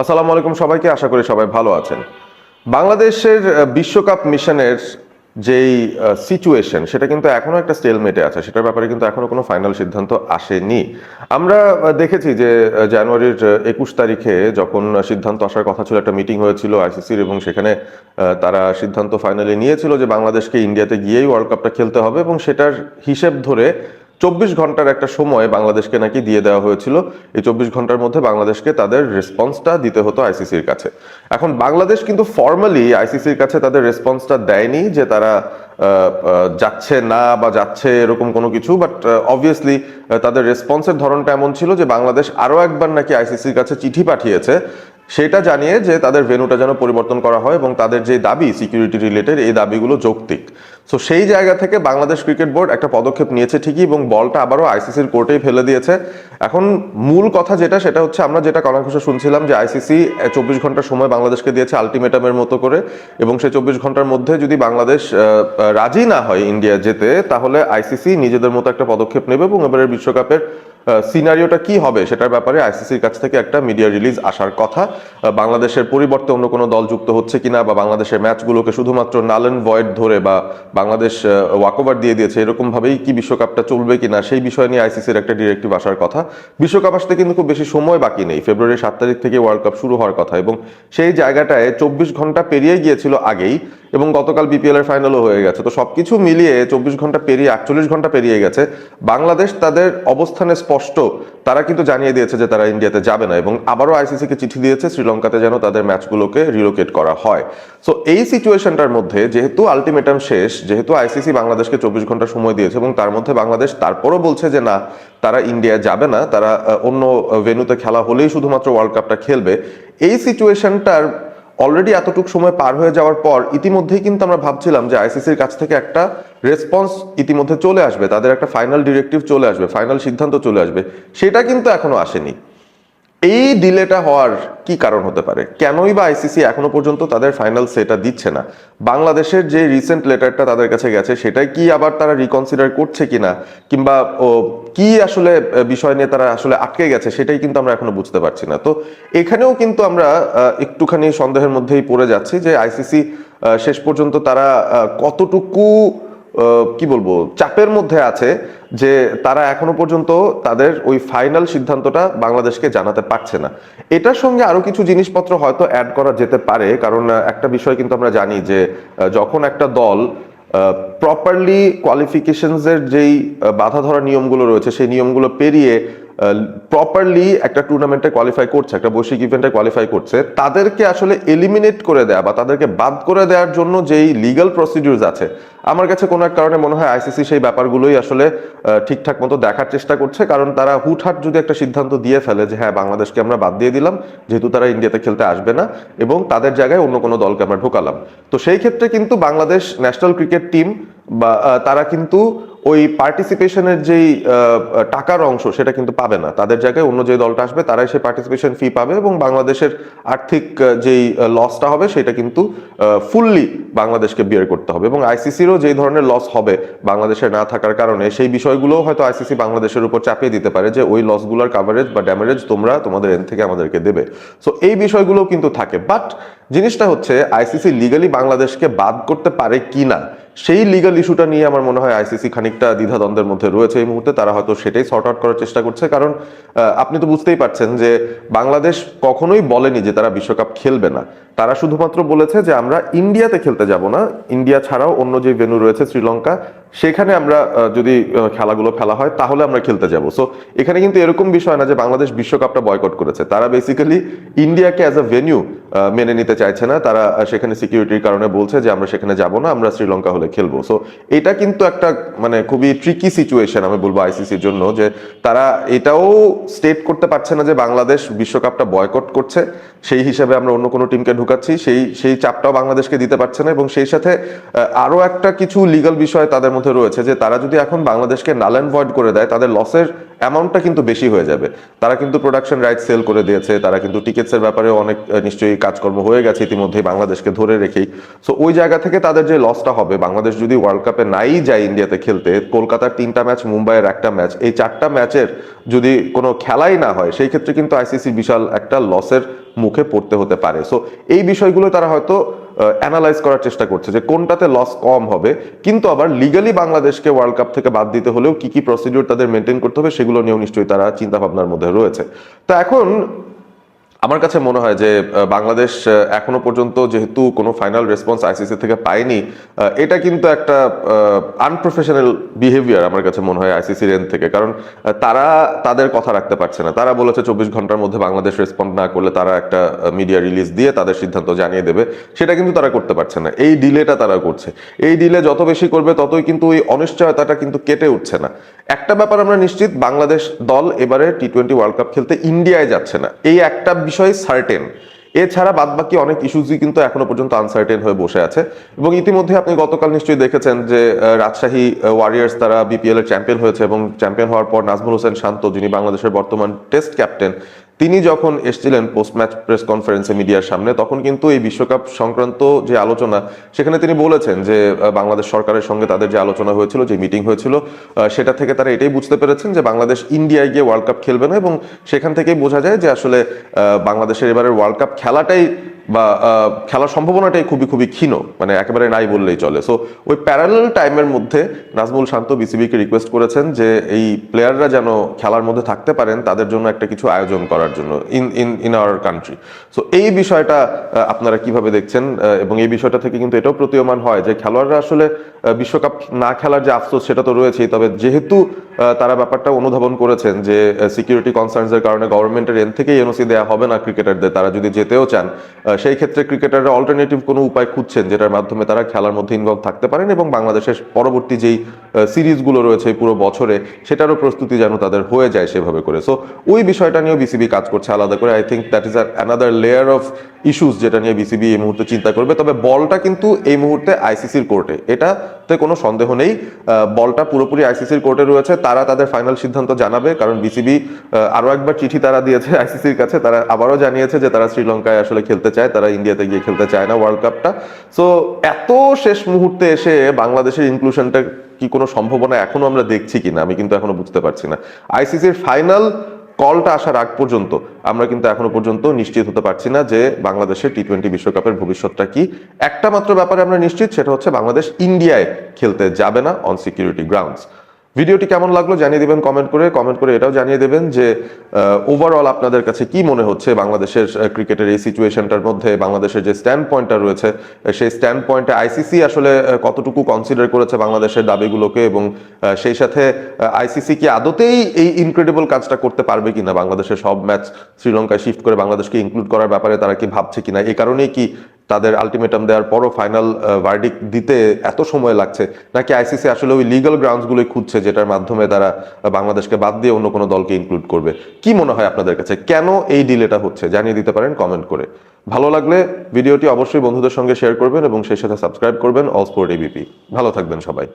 আসসালামু আলাইকুম সবাইকে, আশা করি সবাই ভালো আছেন। বাংলাদেশের বিশ্বকাপ মিশনের যেই সিচুয়েশন সেটা কিন্তু এখনো একটা স্টেলমেটে আছে, সেটার ব্যাপারে কিন্তু এখনো কোনো ফাইনাল সিদ্ধান্ত আসেনি। আমরা দেখেছি যে জানুয়ারির 21 তারিখে যখন সিদ্ধান্ত আসার কথা ছিল, একটা মিটিং হয়েছিল আইসিসির এবং সেখানে তারা সিদ্ধান্ত ফাইনালি নিয়েছিল যে বাংলাদেশকে ইন্ডিয়াতে গিয়েই ওয়ার্ল্ড কাপটা খেলতে হবে এবং সেটার হিসেব ধরে 24 ঘন্টার একটা সময় বাংলাদেশকে নাকি দিয়ে দেওয়া হয়েছিল। এই 24 ঘন্টার মধ্যে বাংলাদেশকে তাদের রেসপন্সটা দিতে হতো আইসিসির কাছে। এখন বাংলাদেশ কিন্তু ফর্মালি আইসিসির কাছে তাদের রেসপন্সটা দেয়নি যে তারা যাচ্ছে না বা যাচ্ছে এরকম কোনো কিছু, বাট অবভিয়াসলি তাদের রেসপন্সের ধরনটা এমন ছিল যে বাংলাদেশ আরও একবার নাকি আইসিসির কাছে চিঠি পাঠিয়েছে সেটা জানিয়ে যে তাদের ভেন্যুটা যেন পরিবর্তন করা হয় এবং তাদের যে দাবি সিকিউরিটি রিলেটেড এই দাবিগুলো যৌক্তিক। সো সেই জায়গা থেকে বাংলাদেশ ক্রিকেট বোর্ড একটা পদক্ষেপ নিয়েছে ঠিকই এবং বলটা আবারও আইসিসির কোর্টেই ফেলে দিয়েছে। এখন মূল কথা সেটা হচ্ছে আমরা যেটা কানাঘুষা শুনছিলাম যে আইসিসি 24 ঘন্টার সময় বাংলাদেশকে দিয়েছে আলটিমেটামের মতো করে, এবং সেই 24 ঘন্টার মধ্যে যদি বাংলাদেশ রাজি না হয় ইন্ডিয়া যেতে, তাহলে আইসিসি নিজেদের মতো একটা পদক্ষেপ নেবে এবং এবারের বিশ্বকাপের সিনারিওটা কি হবে সেটার ব্যাপারে আইসিসির কাছ থেকে একটা মিডিয়া রিলিজ আসার কথা। বাংলাদেশের পরিবর্তে অন্য কোনো দল যুক্ত হচ্ছে কিনা বা বাংলাদেশের ম্যাচগুলোকে শুধুমাত্র নাল অ্যান্ড ভয়েড ধরে বা বাংলাদেশ ওয়াকওভার দিয়ে দিয়েছে এরকম ভাবেই কি বিশ্বকাপটা চলবে কিনা সেই বিষয় নিয়ে আইসিসির একটা ডিরেক্টিভ আসার কথা। বিশ্বকাপ আসতে কিন্তু খুব বেশি সময় বাকি নেই, ফেব্রুয়ারি 7 তারিখ থেকে ওয়ার্ল্ড কাপ শুরু হওয়ার কথা এবং সেই জায়গাটায় 24 ঘন্টা পেরিয়ে গিয়েছিল আগেই এবং গতকাল বিপিএল এর ফাইনালও হয়ে গেছে। তো সবকিছু মিলিয়ে 24 ঘন্টা পেরিয়ে 48 ঘন্টা পেরিয়ে গেছে। বাংলাদেশ তাদের অবস্থানে স্পষ্ট, তারা কিন্তু জানিয়ে দিয়েছে যে তারা ইন্ডিয়াতে যাবে না এবং আবারও আইসিসিকে চিঠি দিয়েছে শ্রীলঙ্কাতে যেন তাদের ম্যাচগুলোকে রিলোকেট করা হয়। সো এই সিচুয়েশনটার মধ্যে যেহেতু আলটিমেটাম শেষ, যেহেতু আইসিসি বাংলাদেশকে 24 ঘন্টা সময় দিয়েছে এবং তার মধ্যে বাংলাদেশ তারপরও বলছে যে না, তারা ইন্ডিয়া যাবে না, তারা অন্য ভেন্যুতে খেলা হলেই শুধুমাত্র ওয়ার্ল্ড কাপটা খেলবে, এই সিচুয়েশনটার অলরেডি এতটুকু সময় পার হয়ে যাওয়ার পর ইতিমধ্যেই কিন্তু আমরা ভাবছিলাম যে আইসিসির কাছ থেকে একটা রেসপন্স ইতিমধ্যে চলে আসবে, তাদের একটা ফাইনাল ডিরেক্টিভ চলে আসবে, ফাইনাল সিদ্ধান্ত চলে আসবে। সেটা কিন্তু এখনো আসেনি। এই ডিলেটা হওয়ার কি কারণ হতে পারে? কেনই বা আইসিসি এখনো পর্যন্ত তাদের ফাইনাল সেটা দিচ্ছে না? বাংলাদেশের যে রিসেন্ট লেটারটা তাদের কাছে গেছে সেটাই কি আবার তারা রিকনসিডার করছে কিনা, কিংবা কি আসলে বিষয় নিয়ে তারা আসলে আটকে গেছে সেটাই কিন্তু আমরা এখনো বুঝতে পারছি না। তো এখানেও কিন্তু আমরা একটুখানি সন্দেহের মধ্যেই পড়ে যাচ্ছি যে আইসিসি শেষ পর্যন্ত তারা কতটুকু কি বলবো চাপের মধ্যে আছে যে তারা এখনো পর্যন্ত তাদের ওই ফাইনাল সিদ্ধান্তটা বাংলাদেশকে জানাতে পারছে না। এটার সঙ্গে আরো কিছু জিনিসপত্র হয়তো অ্যাড করা যেতে পারে, কারণ একটা বিষয় কিন্তু আমরা জানি যে যখন একটা দল প্রপারলি কোয়ালিফিকেশনসের যেই বাধা ধরা নিয়মগুলো রয়েছে সেই নিয়মগুলো পেরিয়ে প্রপারলি একটা টুর্নামেন্টে কোয়ালিফাই করছে, একটা বৈশ্বিক ইভেন্টে কোয়ালিফাই করছে, তাদেরকে আসলে এলিমিনেট করে দেয়া বা তাদেরকে বাদ করে দেওয়ার জন্য যেই লিগ্যাল প্রসিডিউরস আছে, আমার কাছে কোনো এক কারণে মনে হয় আইসিসি সেই ব্যাপারগুলোই আসলে ঠিকঠাক মতো দেখার চেষ্টা করছে। কারণ তারা হুটহাট যদি একটা সিদ্ধান্ত দিয়ে ফেলে যে হ্যাঁ বাংলাদেশকে আমরা বাদ দিয়ে দিলাম যেহেতু তারা ইন্ডিয়াতে খেলতে আসবে না এবং তাদের জায়গায় অন্য কোনো দলকে আমরা ঢোকালাম, তো সেই ক্ষেত্রে কিন্তু বাংলাদেশ ন্যাশনাল ক্রিকেট টিম বা তারা কিন্তু ওই পার্টিসিপেশনের যেই টাকার অংশ সেটা কিন্তু পাবে না, তাদের জায়গায় অন্য যে দলটা আসবে তারাই সেই পার্টিসিপেশন ফি পাবে এবং বাংলাদেশের আর্থিক যেই লসটা হবে সেটা কিন্তু ফুললি বাংলাদেশকে বিয়ার করতে হবে এবং আইসিসিরও যেই ধরনের লস হবে বাংলাদেশের না থাকার কারণে সেই বিষয়গুলোও হয়তো আইসিসি বাংলাদেশের উপর চাপিয়ে দিতে পারে যে ওই লসগুলোর কাভারেজ বা ড্যামেজ তোমরা তোমাদের এন্ড থেকে আমাদেরকে দেবে। সো এই বিষয়গুলোও কিন্তু থাকে, বাট জিনিসটা হচ্ছে আইসিসি লিগালি বাংলাদেশকে বাদ করতে পারে কিনা সেই লিগাল ইস্যুটা নিয়ে আমার মনে হয় আইসিসি খানিকটা দ্বিধাদ্বন্দ্বের মধ্যে রয়েছে এই মুহূর্তে। তারা হয়তো সেটাই সর্ট আউট করার চেষ্টা করছে, কারণ আপনি তো বুঝতেই পারছেন যে বাংলাদেশ কখনোই বলেনি যে তারা বিশ্বকাপ খেলবে না, তারা শুধুমাত্র বলেছে যে আমরা ইন্ডিয়াতে খেলতে যাব না, ইন্ডিয়া ছাড়াও অন্য যে ভেন্যু রয়েছে শ্রীলঙ্কা সেখানে আমরা যদি খেলাগুলো খেলা হয় তাহলে আমরা খেলতে যাব। সো এখানে কিন্তু এরকম বিষয় না যে বাংলাদেশ বিশ্বকাপটা বয়কট করেছে, তারা বেসিক্যালি ইন্ডিয়াকে অ্যাজ আ ভেন্যু মেনে নিতে চাইছে না, তারা সেখানে সিকিউরিটির কারণে বলছে যে আমরা সেখানে যাব না, আমরা শ্রীলঙ্কা হলে খেলবো। সো এটা কিন্তু একটা মানে খুবই ট্রিকি সিচুয়েশন আমি বলবো আইসিসির জন্য, যে তারা এটাও স্টেট করতে পারছে না যে বাংলাদেশ বিশ্বকাপটা বয়কট করছে সেই হিসাবে আমরা অন্য কোনো টিমকে ঢুকাচ্ছি, সেই চাপটাও বাংলাদেশকে দিতে পারছে না এবং সেই সাথে আরো একটা কিছু লিগাল বিষয় তাদের মধ্যে রয়েছে যে তারা যদি এখন বাংলাদেশকে নাল অ্যান্ড ভয়েড করে দেয়, তাদের লসের অ্যামাউন্টটা কিন্তু বেশি হয়ে যাবে। তারা কিন্তু প্রোডাকশন রাইট সেল করে দিয়েছে, তারা কিন্তু টিকেটসের ব্যাপারে অনেক নিশ্চয়ই কাজকর্ম হয়ে গেছে ইতিমধ্যেই বাংলাদেশকে ধরে রেখেই। সো ওই জায়গা থেকে তাদের যে লসটা হবে, বাংলাদেশ যদি ওয়ার্ল্ড কাপে নাই যায় ইন্ডিয়াতে খেলতে, কলকাতার 3টা ম্যাচ, মুম্বাইয়ের 1টা ম্যাচ, এই 4টা ম্যাচের যদি কোনো খেলাই না হয়, সেই ক্ষেত্রে কিন্তু আইসিসি বিশাল একটা লসের মুখে পড়তে হতে পারে। সো এই বিষয়গুলো তারা হয়তো অ্যানালাইজ করার চেষ্টা করছে যে কোনটাতে লস কম হবে, কিন্তু আবার লিগালি বাংলাদেশকে ওয়ার্ল্ড কাপ থেকে বাদ দিতে হলেও কি কি প্রসিডিউর তাদের মেনটেন করতে হবে সেগুলো নিয়েও নিশ্চয়ই তারা চিন্তা ভাবনার মধ্যে রয়েছে। তো এখন আমার কাছে মনে হয় যে বাংলাদেশ এখনো পর্যন্ত যেহেতু কোনো ফাইনাল রেসপন্স আইসিসি থেকে পায়নি, এটা কিন্তু একটা আনপ্রফেশনাল বিহেভিয়ার আমার কাছে মনে হয় আইসিসির এন্ড থেকে। কারণ তারা তাদের কথা রাখতে পারছে না। তারা বলেছে 24 ঘন্টার মধ্যে বাংলাদেশ রেসপন্ড না করলে তারা একটা মিডিয়া রিলিজ দিয়ে তাদের সিদ্ধান্ত জানিয়ে দেবে, সেটা কিন্তু তারা করতে পারছে না। এই ডিলেটা তারা করছে, এই ডিলে যত বেশি করবে ততই কিন্তু ওই অনিশ্চয়তাটা কিন্তু কেটে উঠছে না। একটা ব্যাপার আমরা নিশ্চিত, বাংলাদেশ দল এবারে টি20 ওয়ার্ল্ড কাপ খেলতে ইন্ডিয়ায় যাচ্ছে না, এই একটা বিষয় সার্টেন। এছাড়া বাদবাকি অনেক ইস্যুজই কিন্তু এখনো পর্যন্ত আনসার্টেন হয়ে বসে আছে। এবং ইতিমধ্যে আপনি গতকাল নিশ্চয়ই দেখেছেন যে রাজশাহী ওয়ারিয়ার্স তারা বিপিএল এর চ্যাম্পিয়ন হয়েছে, এবং চ্যাম্পিয়ন হওয়ার পর নাজমুল হোসেন শান্ত, যিনি বাংলাদেশের বর্তমান টেস্ট ক্যাপ্টেন, তিনি যখন এসেছিলেন পোস্ট ম্যাচ প্রেস কনফারেন্সে মিডিয়ার সামনে, তখন কিন্তু এই বিশ্বকাপ সংক্রান্ত যে আলোচনা, সেখানে তিনি বলেছেন যে বাংলাদেশ সরকারের সঙ্গে তাদের যে আলোচনা হয়েছিল, যে মিটিং হয়েছিল, সেটা থেকে তারা এটাই বুঝতে পেরেছেন যে বাংলাদেশ ইন্ডিয়ায় গিয়ে ওয়ার্ল্ড কাপ খেলবে না। এবং সেখান থেকেই বোঝা যায় যে আসলে বাংলাদেশের এবারের ওয়ার্ল্ড কাপ খেলাটাই বা খেলার সম্ভাবনাটাই খুবই খুবই ক্ষীণ, মানে একেবারে নাই বললেই চলে। সো ওই প্যারালাল টাইমের মধ্যে নাজমুল শান্ত বিসিবিকে রিকোয়েস্ট করেছেন যে এই প্লেয়াররা যেন খেলার মধ্যে থাকতে পারেন, তাদের জন্য একটা কিছু আয়োজন করার জন্য ইন আওয়ার কান্ট্রি। সো এই বিষয়টা আপনারা কিভাবে দেখছেন? এবং এই বিষয়টা থেকে কিন্তু এটাও প্রতীয়মান হয় যে খেলোয়াড়রা আসলে বিশ্বকাপ না খেলার যে আফসোস, সেটা তো রয়েছেই, তবে যেহেতু তারা ব্যাপারটা অনুধাবন করেছেন যে সিকিউরিটি কনসার্নসের কারণে গভর্নমেন্টের এন্ড থেকেই এনওসি দেওয়া হবে না ক্রিকেটারদের, তারা যদি যেতেও চান সেই ক্ষেত্রে ক্রিকেটাররা অল্টারনেটিভ কোনো উপায় খুঁজছেন যেটার মাধ্যমে তারা খেলার মধ্যে ইনভলভ থাকতে পারেন, এবং বাংলাদেশের পরবর্তী যেই সিরিজগুলো রয়েছে পুরো বছরে, সেটারও প্রস্তুতি যেন তাদের হয়ে যায় সেভাবে করে। সো ওই বিষয়টা নিয়েও বিসিবি কাজ করছে আলাদা করে। I think that is another layer of issues যেটা নিয়ে বিসিবি এই মুহূর্তে চিন্তা করবে। তবে বলটা কিন্তু এই মুহূর্তে আইসিসির কোর্টে, এটাতে কোনো সন্দেহ নেই। বলটা পুরোপুরি আইসিসির কোর্টে রয়েছে, তারা তাদের ফাইনাল সিদ্ধান্ত জানাবে। কারণ বিসিবি আরো একবার চিঠি তারা দিয়েছে আইসিসির কাছে, তারা আবারও জানিয়েছে যে তারা শ্রীলঙ্কায় আসলে খেলতে চায়, তারা ইন্ডিয়াতে গিয়ে খেলতে চায় না ওয়ার্ল্ড কাপটা। সো এত শেষ মুহূর্তে এসে বাংলাদেশের ইনক্লুশনটা কি কোনো সম্ভাবনা এখনো আমরা দেখছি কিনা, আমি কিন্তু এখনো বুঝতে পারছি না। আইসিসির ফাইনাল কলটা আসার আগ পর্যন্ত আমরা কিন্তু এখনো পর্যন্ত নিশ্চিত হতে পারছি না যে বাংলাদেশের টি20 বিশ্বকাপের ভবিষ্যৎটা কি। একটা মাত্র ব্যাপারে আমরা নিশ্চিত, সেটা হচ্ছে বাংলাদেশ ইন্ডিয়ায় খেলতে যাবে না অন সিকিউরিটি গ্রাউন্ডস। ভিডিওটি কেমন লাগলো জানিয়ে দিবেন কমেন্ট করে এটাও জানিয়ে দেবেন যে ওভারঅল আপনাদের কাছে কি মনে হচ্ছে বাংলাদেশের ক্রিকেটের এই সিচুয়েশনটার মধ্যে বাংলাদেশের যে স্ট্যান্ড পয়েন্টটা রয়েছে, সেই স্ট্যান্ড পয়েন্টে আইসিসি আসলে কতটুকু কনসিডার করেছে বাংলাদেশের দাবিগুলোকে, এবং সেই সাথে আইসিসি কি আদতেই এই ইনক্রেডিবল কাজটা করতে পারবে কিনা, বাংলাদেশের সব ম্যাচ শ্রীলঙ্কায় শিফট করে বাংলাদেশকে ইনক্লুড করার ব্যাপারে তারা কি ভাবছে কিনা, এই কারণেই কি তাদের আলটিমেটাম দেওয়ার পরও ফাইনাল ভার্ডিক্ট দিতে এত সময় লাগছে, নাকি আইসিসি আসলে ওই লিগাল গ্রাউন্ডসগুলোই খুঁজছে যেটার মাধ্যমে তারা বাংলাদেশকে বাদ দিয়ে অন্য কোনো দলকে ইনক্লুড করবে? কি মনে হয় আপনাদের কাছে, কেন এই ডিলেটা হচ্ছে জানিয়ে দিতে পারেন কমেন্ট করে। ভালো লাগলে ভিডিওটি অবশ্যই বন্ধুদের সঙ্গে শেয়ার করবেন এবং সেই সাথে সাবস্ক্রাইব করবেন অল স্পোর্ট এবিপি। ভালো থাকবেন সবাই।